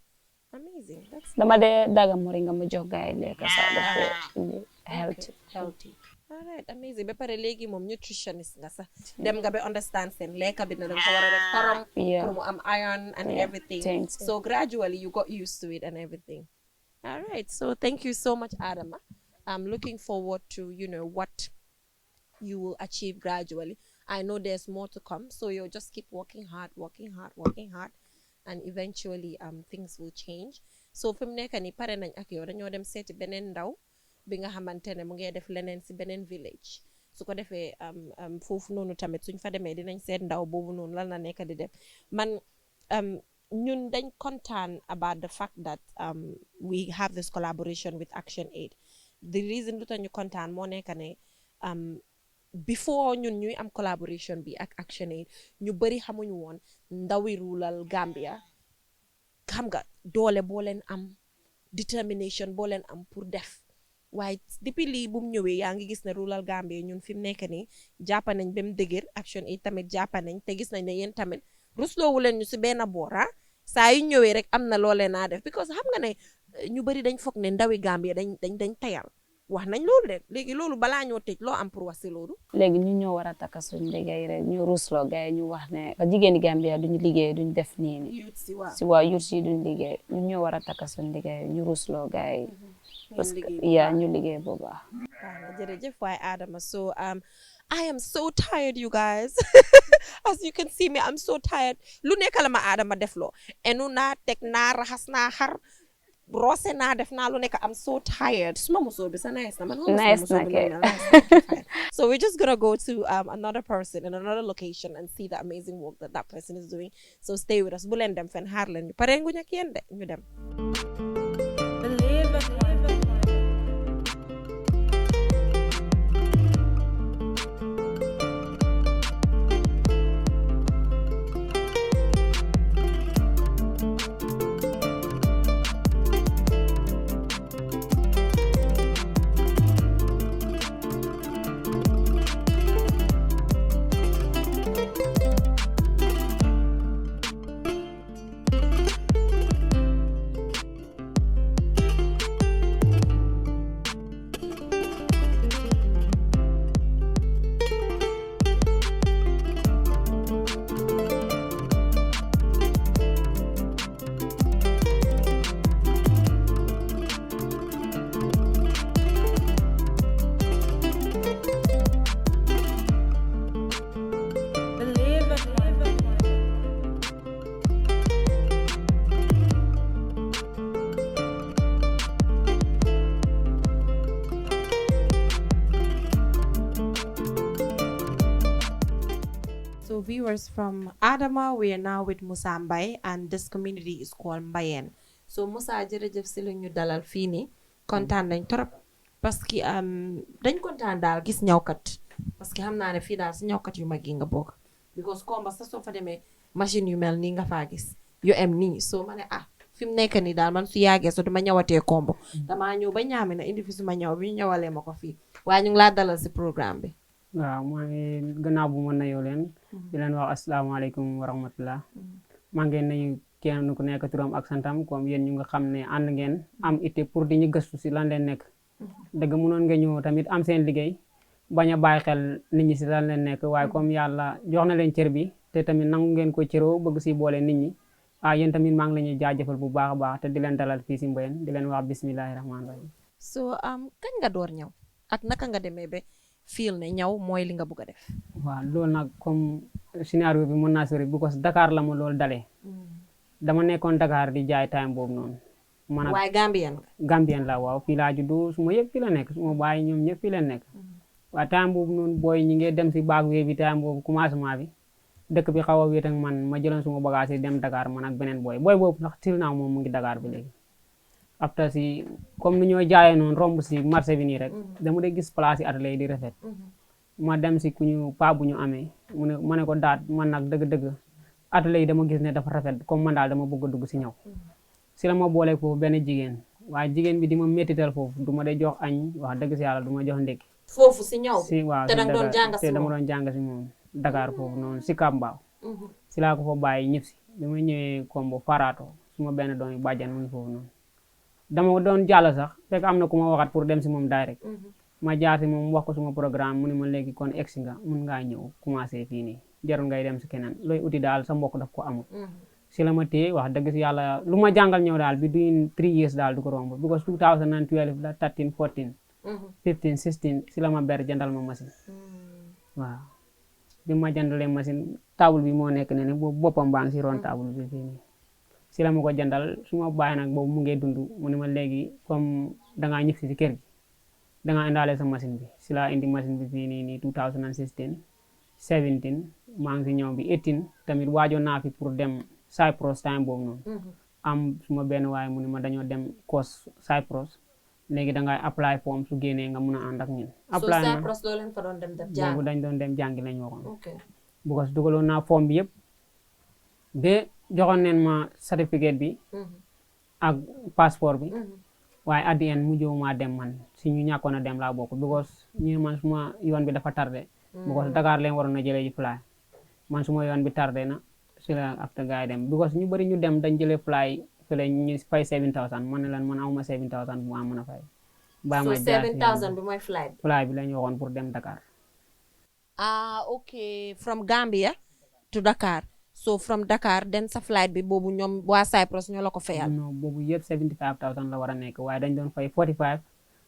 amazing that's dama dee daga moringa ma jox gars yi lekk sax dafa indi healthy healthy all right amazing ba pare léegi moom nutritionist nga sax dem nga ba understand seen lekka bi na danga ko war a def xorom Yeah. pour mu am iron and Yeah, everything thanks. so gradually you got used to it and everything all right so thank you so much Adama I'm looking forward to what you will achieve gradually I know there's more to come so you'll just keep working hard and eventually things will change so fi mu nekk ni pare nañ ak yow dañoo dem seeti beneen ndaw bi nga xamante ne mu ngi def leneen si beneen village su ko defee foofu noonu tamit suñ fa demee dinañ seet ndaw boobu noonu lan la nekk di def man ñun dañ kontaan about the fact that we have this collaboration with Action Aid the reason lu tax ñu kontaan moo nekk ne before ñun ñuy am collaboration bi ak Action Aid ñu bari xamuñu woon ndawi rural Gambia xam nga doole boo leen am determination boo leen am pour def waaye depuis lii bu mu ñëwee yaa ngi gis ne rural Gambia ñun fi mu nekk nii jàppa nañ ba mu dëgër Action Aid tamit jàppa nañ te gis nañ ne yéen tamit rusloowu leen ñu si benn boora saa yu ñëwee rek am na loolee naa def because xam nga ne ñu bari dañ foog ne ndawi Gambia dañ tayal wax nañ loolu de léegi loolu balaa ñoo tëj loo am pour wax si loolu léegi ñu ñoo war a takka suñ liggéey rek ñu rusloo gars yi ñu wax ne jigéeni Gambia duñu liggéey duñ def nii ni si waa yut si duñ liggéey ñu ñoo war a takka suñ liggéey ñu rusloo gars yi parce que ñu liggéey bu baax jërëjëf waaye Adama so I am so tired you guys as you can see me I'm so tired lu nekk la ma Adama def loo enu naa teg naa raxas naa xar roose naa def naa lu nekk I'm so tired suma musóor bi sa nice na man nice na kay so we're just gonna go to another person in another location and see the amazing work that person is doing so stay with us bu leen dem fen xaar leen ñu pare nguñ ak yéen de ñu dem So viewers from Adama, we are now with Musa Mbaye and this community is called Mbayen. So Musa jërëjëf si lu ñu dalal fii nii kontaan nañ trop parce que dañ kontaan daal gis ñawkat parce que xam naa ne fii daal si ñawkat yu mag yi nga bokk because komba sa soo fa demee machine yu mel nii nga faa gis yu em nii so ma ne fi mu nekk nii daal man su yàggee so duma ñawatee kombo damaa ñëw ba ñaami na indi fi suma ñaw bi ñu ñawalee ma ko fii waaye ñu ngi laa dalal si programme bi. waaw maa ngi gannaaw bu ma nuyoo leen di leen wax asalaamaaleykum wa rahmatullah maa ngi nuyu kenn ku nekk turam ak santam comme yéen ñu nga xam ne ànd ngeen am itte pour di ñu gëstu si lan leen nekk dëgg mënoon nga ñëw tamit am seen liggéey bañ a bàyyi xel nit ñi si lan leen nekk waaye comme yàlla jox na leen cër bi te tamit nangu ngeen ko cëroo bëgg si boole nit ñi yéen tamit maa ngi la ñuy jaajëfal bu baax a baax te di leen dalal fii si Mboyeen di leen wax bismillahi rahmaani rahim. so kañ nga door ñëw ak naka nga demee ba fiil ne ñaw mooy li nga bëgg a def. waaw loolu nag comme scénario bi mën naa sori because Dakar la ma loolu dalee. dama nekkoon Dakar di jaay time boobu noonu. man ak waaye Gambien nga. Gambien la waaw fii laa juddoo suma yëpp fii la nekk suma baay ñoom ñëpp fii la nekk. waaye time boobu noonu booy ñi ngi dem si baag wee bi time boobu commencement bi dëkk bi xaw a wéet ak man ma jëloon suma bagage yi dem Dakar man ak beneen booy boobu ndax til naa moom mu ngi Dakar bi léegi. après si comme ni ñoo jaayee noonu romb si marché bi nii rek dama dee gis place yi atelier yi di rafet ma dem si ku ñu paa bu ñu amee ma ne ko daat man nag dëgg-dëgg atelier yi dama gis ne dafa rafet comme man daal dama bëgg a dugg si ñaw si la ma boolee foofu benn jigéen waaye jigéen bi di ma méttital foofu du ma dee jox añ wax dëgg si yàlla du ma jox ndékki foofu si ñaw si waaw te danga doon jàng si dama doon jàng si moom Dakar foofu noonu si Kambaaw si laa ko fa bàyyi ñëpp si bi ma ñëwee Kombo Farato suma benn doom yi bàjjan mu ngi foofu noonu dama doon jàll sax fekk am na ku ma waxat pour dem si moom direct ma jaar si moom wax ko suma programme mu ne ma léegi kon egsi nga mun ngaa ñëw commencé fii nii jarul ngay dem si keneen looy uti daal sa mbokk daf ko amul si la ma téye wax dëgg si yàlla lu ma jàngal ñëw daal bi duñ 3 years daal du ko romb because 2012 la 13 14 15 16 si la ma ber jëndal ma machine waaw bi ma jëndalee machine table bi moo nekk ne ni boobu boppam baa ngi si ron table bi fii nii si la ma ko jëndal su ma bàyyi nag boobu mu ngi dund mu ne ma léegi comme dangaa ñëf si kër gi dangaa indaale sa machine bi si la indi machine bi fii nii 2016 17 maa ngi si ñëw bi 18 tamit waajoon naa fi pour dem Cyprus time boobu noonu am suma benn waaye mu ne ma dañoo dem course Cyprus léegi dangay apply form su génnee nga mun a ànd ak ñun apply so Cyprus doo leen fa doon dem def jàng boobu dañ doon dem jàngi lañ waxoon ok because dugaloon naa form bi yëpp ba joxoon neen ma certificate bi ak passeport bi waaye at the end mujjoo maa dem man si ñu ñàkkoon a dem laa bokk because ñu man suma yoon bi dafa tardé because Dakar leen waroon a jëlee ji fly man suma yoon bi tardé na si la after gars yi dem because ñu bëri ñu dem dañ jëlee fly fële ñu fay 7000 man ne leen man awuma 7000 bu ma mën a fay bàyyi ma jaar 7000 bi mooy flight bi la ñu waxoon pour dem Dakar ok from Gambia to Dakar so from Dakar then sa flight bi boobu ñoom waa Cyprus ñoo la ko fayal non boobu yëpp 75000 la war a nekk waaye dañ doon fay 45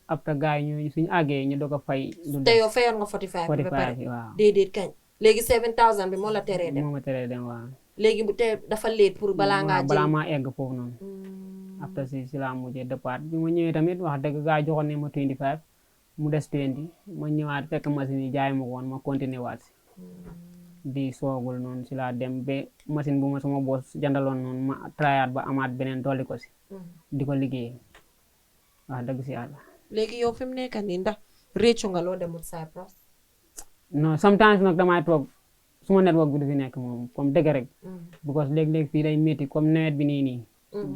après gars yi ñu suñu àggee ñu doog a fay te yow fayoon nga 45 bi ba pare waaw déedéet kañ léegi 7000 bi moo la teree dem moo ma teree dem waaw léegi bu te dafa late pour balaa ngaa balaa maa egg foofu noonu après si laa mujjee départ bi ma ñëwee tamit wax dëgg gaa joxoon ne ma 25 mu des 20 ma ñëwaat fekk machine yi jaay ma ko woon ma continuer waat si di soogul noonu si laa dem ba machine bu ma sama boss jëndaloon noonu ma trayaat ba amaat beneen dolli ko si di ko liggéeyee wax dëgg si yàlla léegi yow fi mu nekk nii ndax réccu nga loo demul Cyprus non sometimes nag damay toog suma network bi du fi nekk moom comme dëgg rek because léeg-léeg fii day métti comme nawet bi nii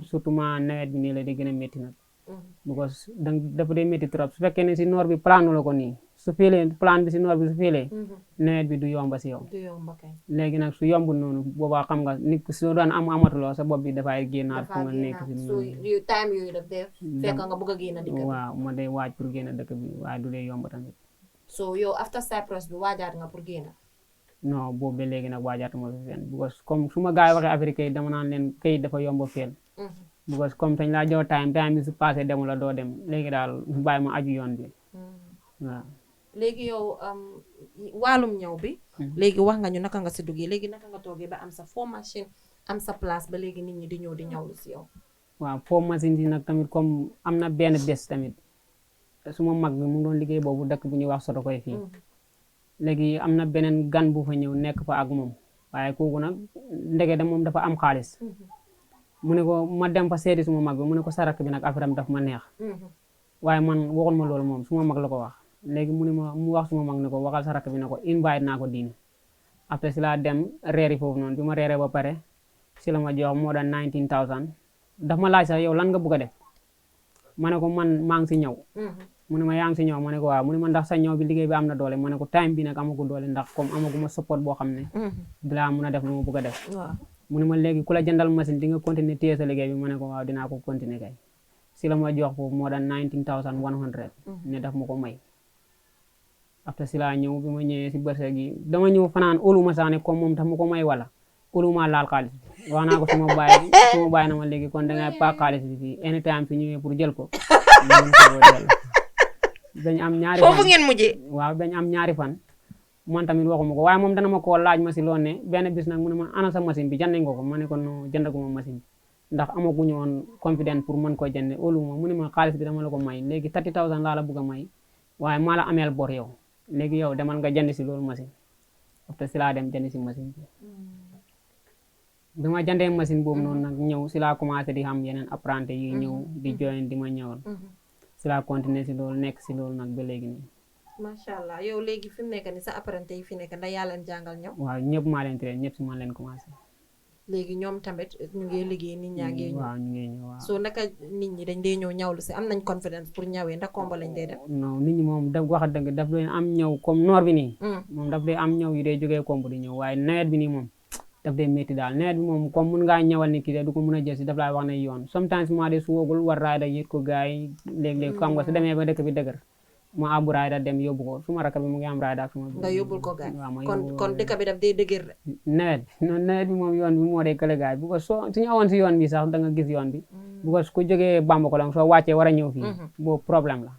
surtout ma nawet bi nii la di gën a métti nag because dafa day métti trop su fekkee ne si noor bi planu la ko nii su fiilee plan bi si noor bi su fiilee nawet bi du yomba si yow léegi nag su yombul noonu boobaa xam nga nit soo daan amatuloo sa bopp bi dafay génnaat fu nga nekk si time yooyu daf dee fekk nga bëgg a génn dëkk bi waaw ma day waaj pour génn dëkk bi waaye du dee yomb tamit so yow after Cyprus bi waajaat nga pour génn non boobu ba léegi nag waajaatuma fi fenn because comme su ma gars yi waxee affaire kayit dama naan leen kayit dafa yomb a feel because comme sañ laa jox time bi su passé demu la doo dem léegi daal bàyyi ma aju yoon bi waaw léegi yow wàllum ñëw bi léegi wax nga ñu naka nga si duggee léegi naka nga toogee ba am sa formation am sa place ba léegi nit ñi di ñëw di ñëwlu si yow waaw formation yi nag tamit comme am na benn bés tamit suma mag bi mu doon liggéey boobu dëkk bu ñuy wax soto koy fii léegi am na beneen gan bu fa ñëw nekk fa ak moom waaye kooku nag ndege da moom dafa am xaalis mu ne ko ma dem fa seeti suma mag bi mu ne ko sarak bi nag affaire am daf ma neex waaye man waxul ma loolu moom suma mag la ko wax léegi mu ne ma mu wax suma mag ne ko waxal sarak bi ne ko invite naa ko diine après si laa dem reeri foofu noonu bi ma reeree ba pare si la ma jox moo daan 19000 daf ma laaj sax yow lan nga bëgg a def ma ne ko man maa ngi si ñëw mu ne ma yaa ngi si ñëw ma ne ko waaw mu ne ma ndax sa ñëw bi liggéey bi am na doole ma ne ko time bi nag amagu doole ndax comme amaguma support boo xam ne dinaa mun a def lu ma bëgg a def mu ne ma léegi ku la jëndal machine di nga continuer téye sa liggéey bi ma ne ko waaw dinaa ko continuer kay si la ma jox foofu moo daan 19,100 ne daf ma ko may après si laa ñëw bi ma ñëwee si bërse gi dama ñëw fanaan óoluma sax ne comme moom daf ma ko may wala óoluma laal xaalis bi wax naa ko suma bàyyi na ma léegi kon dangay pa xaalis bi fii anytime fi ñëwee pour jël ko dañ am ñaari fan foofu ngeen mujjee waaw dañ am ñaari fan man tamit waxuma ko waaye moom dana ma koo laaj ma si loon ne benn bis nag mu ne ma ana sa machine bi jënd nga ko ma ne ko non jëndaguma machine bi ndax amaguñu woon confident pour mën koo jënd óoluma mu ne ma xaalis bi dama la ko may léegi 30,000 laa la bëgg a may waaye maa la ameel bor yow léegi yow demal nga jënd si loolu machine après si laa dem jënd si machine bi ma jëndee machine boobu noonu nag ñëw si laa commencé di xam yeneen apprenti yi ñëw di join di ma ñëwal si laa continuer si loolu nekk si loolu nag ba léegi nii macha allah yow léegi fi mu nekk ni sa apprenti yi fi nekk ndax yaa leen jàngal ñëw waaw ñëpp maa leen traité ñëpp si man leen commencé léegi ñoom tamit ñu ngi liggéey nit ñaa ngi ñëw waaw ñu ngi ñëw waaw soo naka nit ñi dañ dee ñëw ñawlu si am nañ confidence pour ñawee ndax komba lañ dee def non nit ñi moom daf wax dëgg daf doon am ñëw comme noor bi nii moom daf dee am ñëw yu dee jógee komb di ñëw waaye nawet bi nii moom daf dee métti daal nawet bi moom comme mun ngaa ñëwal ni ki de du ko mun a jël si daf laay wax ne yoon sometimes moo de su woogul war raay da yit ko gars yi léeg-léeg xam nga su demee ba dëkk bi dëgër ma abu raay da dem yóbbu ko suma rakk bi mu ngi am raay da ak suma nga yóbbul ko gaay waaw ma kon dëkk bi daf dee dëgër de nawet bi moom yoon bi moo dee kële gaay bu ko soo suñu awoon si yoon bi sax da nga gis yoon bi bu ko ku jógee Bambacounda soo wàccee war a ñëw fii boobu problème la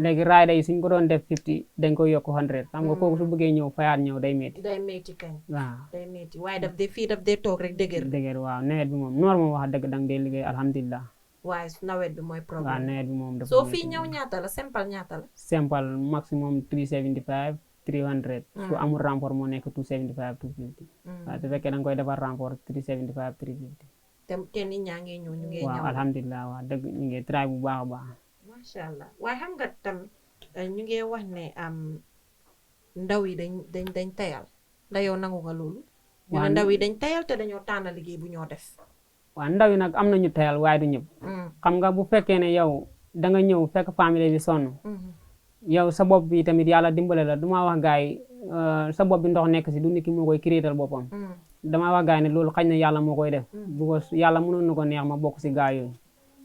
léegi raay yi suñ ko doon def 50 dañ koy yokk 100 xam nga kooku su bëggee ñëw fayaat ñëw day métti kañ waaw day métti waaye daf dee fii daf dee toog rek dëgër waaw nawet bi moom noor moom wax dëgg danga dee liggéey alhamdulilah waaye nawet bi mooy waaw problème nawet bi moom dafa soo fii ñëw ñaata la simple ñaata la simple maximum 375 300 su amul renfort moo nekk 275 250 waaw su fekkee danga koy defar renfort 375 350 te nit ñaa ngi ñëw ñu ngi waaw ñëw alhamdulilah waaw dëgg ñu ngi try bu baax a baax macha allah waaye xam nga tam ñu ngi wax ne ndaw yi dañ tayal ndax yow nangu nga loolu ñu ne ndaw yi dañ tayal te dañoo tànn liggéey bu ñoo def waaw ndaw yi nag am nañu tayal waaye du ñëpp xam nga bu fekkee ne yow da nga ñëw fekk famille bi sonn yow sa bopp bi tamit yàlla dimbale la duma wax gars yi sa bopp bi ndox nekk si du nit ki moo koy créétal boppam dama wax gars yi ne loolu xañ na yàlla moo koy def bu ko yàlla mënoon na ko neex ma bokk si gars yooyu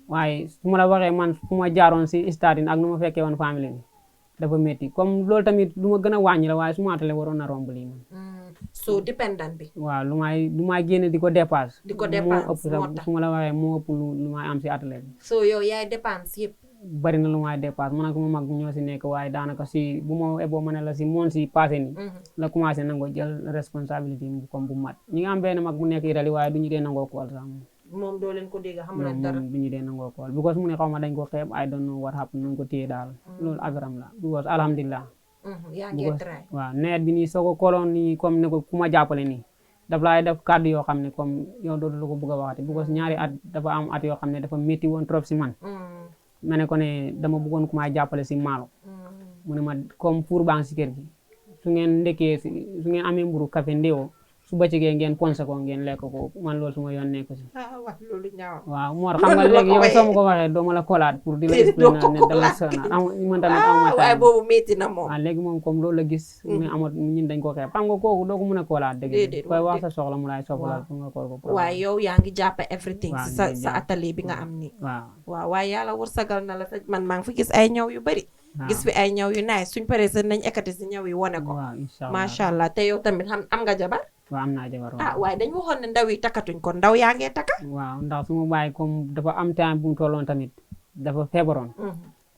waaye su ma la waxee man fu ma jaaroon si stade ak nu ma fekkee woon famille bi dafa métti comme loolu tamit lu ma gën a wàññi la waaye su ma atale waroon na romb lii man so dépendant bi waaw lu may génne di ko dépasse moo ëpp sax su ma la waxee moo ëpp lu may am si atale bi so yow yaay dépense yëpp bari na lu may dépasse man ak ma mag ñoo si nekk waaye daanaka si bu ma eboo ma ne la si moon si passé ni la commencé nangoo jël responsabilité comme bu mat ñi nga am benn mag bu nekk Italie waaye du ñu dee nangoo kool sax moom doo leen ko dégg xamu leen dara du ñu dee nangoo kool because mu ne xaw ma dañ ko xeeb I don't know what happened nu ko téye daal loolu affaire am la because alhamdulilah yaa ngi try waaw nawet bi nii soo ko koloon nii comme ne ko ku ma jàppale nii daf laay def kàddu yoo xam ne comme yow dootu la ko bëgg a waxati because ñaari at dafa am at yoo xam ne dafa métti woon trop si man ma ne ko ne dama bëggoon ku may jàppale si maalo mu ne ma comme pour baa ngi si kër gi su ngeen ndekkee su ngeen amee mburu café ndéwo su bëccëgee ngeen ponse ko ngeen lekk ko man loolu suma yoon nekk si wax loolu ñaaw waaw moo tax xam nga léegi yow soo ma ko waxee doo ma la kolaat pour di la expliquer ne dama sonal man tamit amuma waaye boobu métti na moom waaw léegi moom comme loolu la gis mais amat ñun dañ ko xeeb xam nga kooku doo ko mën a kolaat dëgg koy wax sa soxla mu laay soxlaal pour nga kool ko waaye yow yaa ngi jàpp everything sa atelier bi nga am nii waaw waaye yàlla wërsagal na la man maa ngi fi gis ay ñaw yu bari gis fi ay ñaw yu nice suñ paree sa nañ ekkati si ñaw yi wone ko macha allah te yow tamit am nga jabar waaw am naa jabar waaw waaye dañ waxoon ne ndaw yi takkatuñ kon ndaw yaa ngee takka waaw ndax su ma bàyyi comme dafa am temps bu mu tolloon tamit dafa feebaroon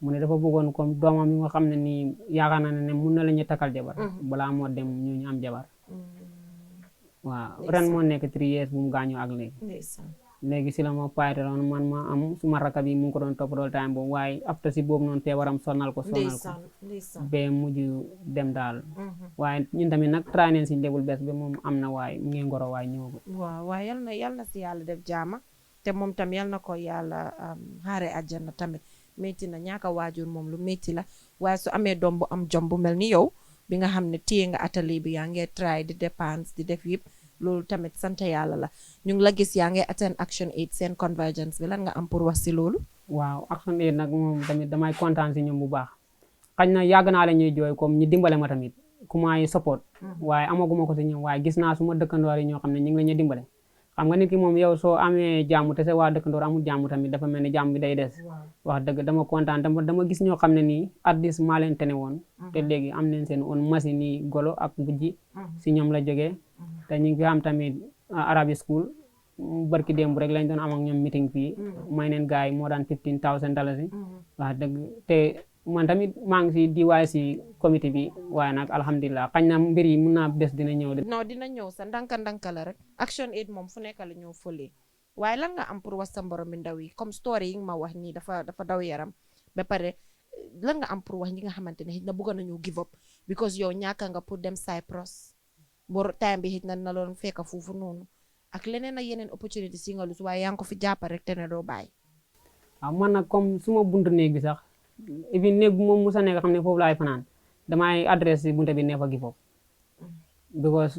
mu ne dafa bëggoon comme doomam yi nga xam ne nii yaakaar naa ne mun na la ñu takkal jabar balaa moo dem ñu am jabar waaw ren moo nekk 3 years bu mu gaañoo ak léegi si la ma paytaloon man ma am suma rakab yi mu ngi ko doon toppatoo time boobu waaye after si boobu noonu feebaram sonal ko ba mujj dem daal waaye ñun tamit nag try neen si Level Best bi moom am na waaye mu ngi ngoro waaye ñëwagul waaw waaye yal na si yàlla def jaama te moom tam yal na ko yàlla xaare àjjana tamit métti na ñaaka waajur moom lu métti la waaye su amee doom bu am jom bu mel ni yow bi nga xam ne téye nga atelier bi yaa ngi try di dépense di def yëpp loolu tamit sant yàlla la ñu ngi la gis yaa ngi attend Action Aid seen convergence bi lan nga am pour wax si loolu waaw Action Aid nag moom tamit damay kontaan si ñoom bu baax xañ na yàgg naa la ñuy jooy comme ñu dimbale ma tamit ku may support waaye amaguma ko si ñoom waaye gis naa suma dëkkandoor yi ñoo xam ne ñu ngi la ñuy dimbale xam nga nit ki moom yow soo amee jàmm te sa waa dëkkandoor amul jàmm tamit dafa mel ni jàmm bi day des wax dëgg dama kontaan dama gis ñoo xam ne nii at least maa leen tene woon te léegi am nañ seen own machine yi golo ak bujji si ñoom la jógee te ñu ngi fi am tamit Arabic school barki démb rek lañ doon am ak ñoom meeting fii may neen gars yi moo daan $15,000 wax dëgg te man tamit maa ngi si DYC comité bi waaye nag alhamdulilah xañ na mbir yi mun naa bés dina ñëw de. non dina ñëw sa ndanka la rek Action Aid moom fu nekk la ñëw fële waaye lan nga am pour wax sa mborom bi ndaw yi comme story yi nga ma wax nii dafa daw yaram ba pare lan nga am pour wax ñi nga xamante ne xëy na bëgg nañu give up because yow ñàkk nga pour dem Cyprus bor time bi xëy na loon fekk foofu noonu ak leneen ak yeneen opportunités yi nga lus waaye yaa ngi ko fi jàpp rek te ne doo bàyyi. waaw man nag comme suma buntu néeg bi sax even néeg bu moom musa nekk xam ne foofu laay fanaan damay adresse si bunte bi ne fa gi foofu because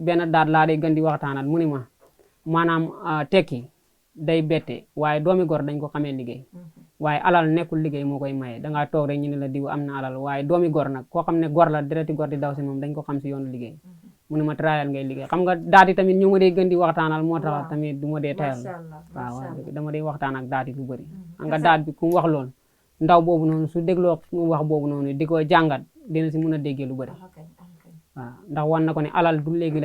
benn daat laa day gën di waxtaanal mu ni ma maanaam tekki day bette waaye doomi gor dañ ko xamee liggéey waaye alal nekkul liggéey moo koy maye dangaa toog rek ñu ne la diw am na alal waaye doomi gor nag koo xam ne gor la dereti gor di daw si moom dañ ko xam si yoonu liggéey mu ne ma trial ngay liggéey xam nga daati tamit ñu ma dee gën di waxtaanal moo tax tamit du ma dee tayal waaw dama dee waxtaan ak daati lu bëri xam nga daat bi ku mu wax loolu ndaw boobu noonu su dégloo wax boobu noonu di ko jàngat dina si mun a déggee lu bëri waaw ndax wan na ko ne alal du léegi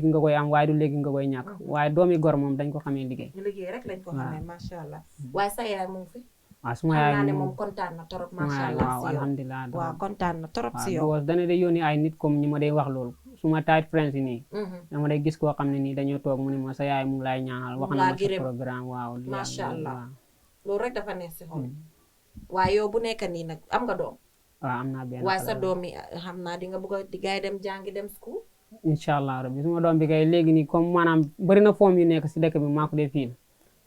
nga koy am waaye du léegi nga koy ñàkk waaye doomi gor moom dañ ko xamee liggéey. liggéey rek lañ ko xamee macha allah waaye sa yaay mu ngi fi. waaw suma yaay xam naa ne moom kontaan na torop macha allah waaw alhamdulilah waaw kontaan na torop si yow. waaw dana de yónni ay nit comme ñi ma day wax loolu suma tight friends yi nii dama day gis koo xam ne nii dañoo toog mu ne ma sa yaay mu ngi lay ñaanal wax na ma sa programme waaw macha allah loolu rek dafa neex si xol waaye yow bu nekk nii nag am nga doom. waaw am naa benn waaye sa doom yi xam naa di nga bëgg a di gaay dem jàngi dem school. incha allah rabbi suma doom bi kay léegi nii comme maanaam bëri na foom yu nekk si dëkk bi maa ko dee fiil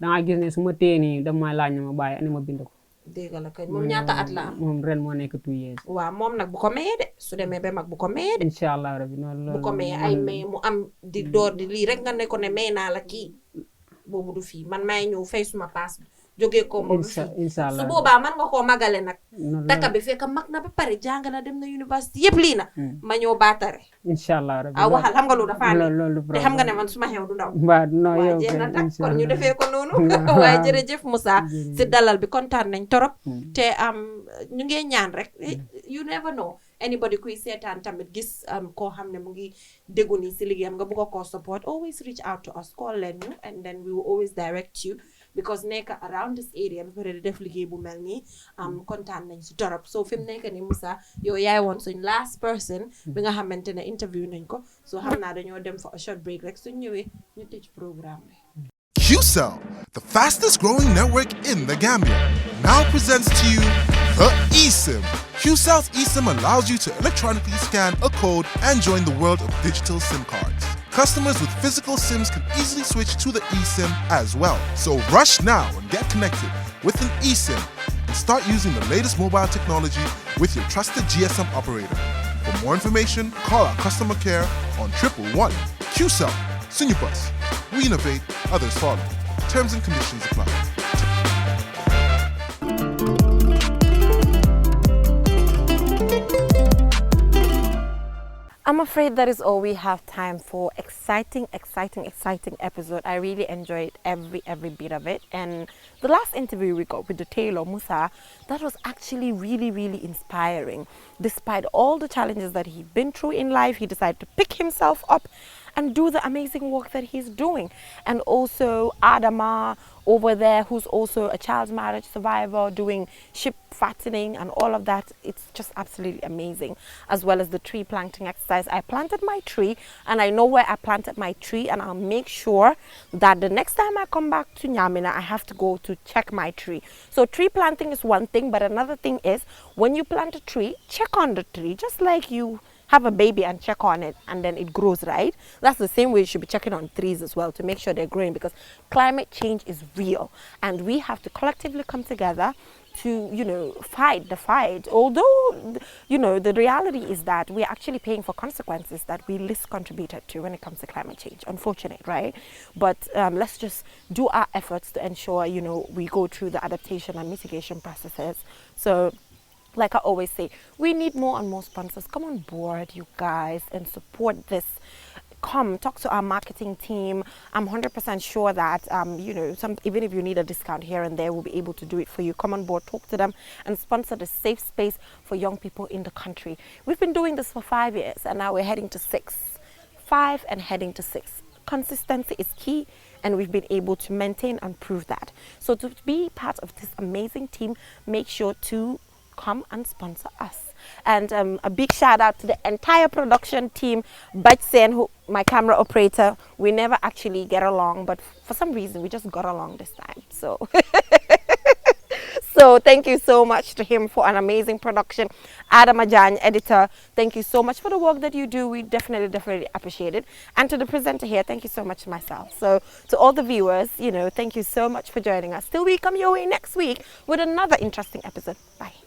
dangaa gis ne su ma téye nii daf may laaj na ma bàyyi ani ma bind ko. dégg la kay moom ñaata at la am. moom ren moo nekk 2 years. waaw moom nag bu ko mayee de su demee ba mag bu ko mayee de. incha allah rabbi noonu bu ko mayee ay may mu am di door di lii rek nga ne ko ne may naa la kii boobu du fii man may ñëw fay suma paas bi. jógee ko moom fii su boobaa man nga koo magale nag daka bi fekk mag na ba pare jàng na dem na université yëpp lii na ma ñëw baatare incha allah rabbi waxal xam nga lu dafa te xam nga ne man suma xew du ndaw waaye jeex na tak kon ñu defee ko noonu waaye jërëjëf Musa si dalal bi kontaan nañ torop te ñu ngee ñaan rek you never know anybody kuy seetaan tamit gis koo xam ne mu ngi déggu nii si liggéeyam nga bëgg a koo support always reach out to us call leen ñu and then we will always direct you because nekk around this area ba pare di def liggéey bu mel nii kontaan nañ si torop so fi mu nekk ni Musa yow yaay woon suñ last person bi nga xamante ne interview nañ ko so xam naa dañoo dem for a short break rek suñ ñëwee ñu tëj programme bi. QCell, the fastest growing network in the Gambia, now presents to you the eSIM. QCell's eSIM allows you to electronically scan a code and join the world of digital SIM cards. Customers with physical SIMs can easily switch to the eSIM as well. So rush now and get connected with an eSIM and start using the latest mobile technology with your trusted GSM operator. For more information, call our customer care on 111. QCell, Sunubus. We innovate, others follow. Terms and conditions apply. I'm afraid that is all we have time for. Exciting episode. I really enjoyed every bit of it. And the last interview we got with the tailor, Musa, that was actually really inspiring. Despite all the challenges that he'd been through in life, he decided to pick himself up and do the amazing work that he's doing. And also Adama over there, who's also a child marriage survivor, doing sheep fattening and all of that. It's just absolutely amazing. As well as the tree planting exercise. I planted my tree and I know where I planted my tree, and I'll make sure that the next time I come back to Nyamina, I have to go to check my tree. So tree planting is one thing, but another thing is when you plant a tree, check on the tree, just like you have a baby and check on it and then it grows, right? That's the same way you should be checking on trees as well to make sure they're growing, because climate change is real and we have to collectively come together to, you know, fight the fight. Although, you know, the reality is that we're actually paying for consequences that we least contributed to when it comes to climate change. Unfortunate, right? But let's just do our efforts to ensure, you know, we go through the adaptation and mitigation processes. So like I always say, we need more and more sponsors. Come on board, you guys, and support this. Come talk to our marketing team. I'm 100% sure that you know, even if you need a discount here and there, we'll be able to do it for you. Come on board, talk to them, and sponsor the safe space for young people in the country. We've been doing this for 5 years, and now we're heading to 6. 5 and heading to 6. Consistency is key, and we've been able to maintain and prove that. So to be part of this amazing team, make sure to come and sponsor us. And a big shout out to the entire production team, Bajsen, who my camera operator. We never actually get along, but for some reason we just got along this time. So so thank you so much to him for an amazing production. Adam Ajany, editor, thank you so much for the work that you do. We definitely appreciate it. And to the presenter here, thank you so much myself. So to all the viewers, you know, thank you so much for joining us. Till we come your way next week with another interesting episode. Bye.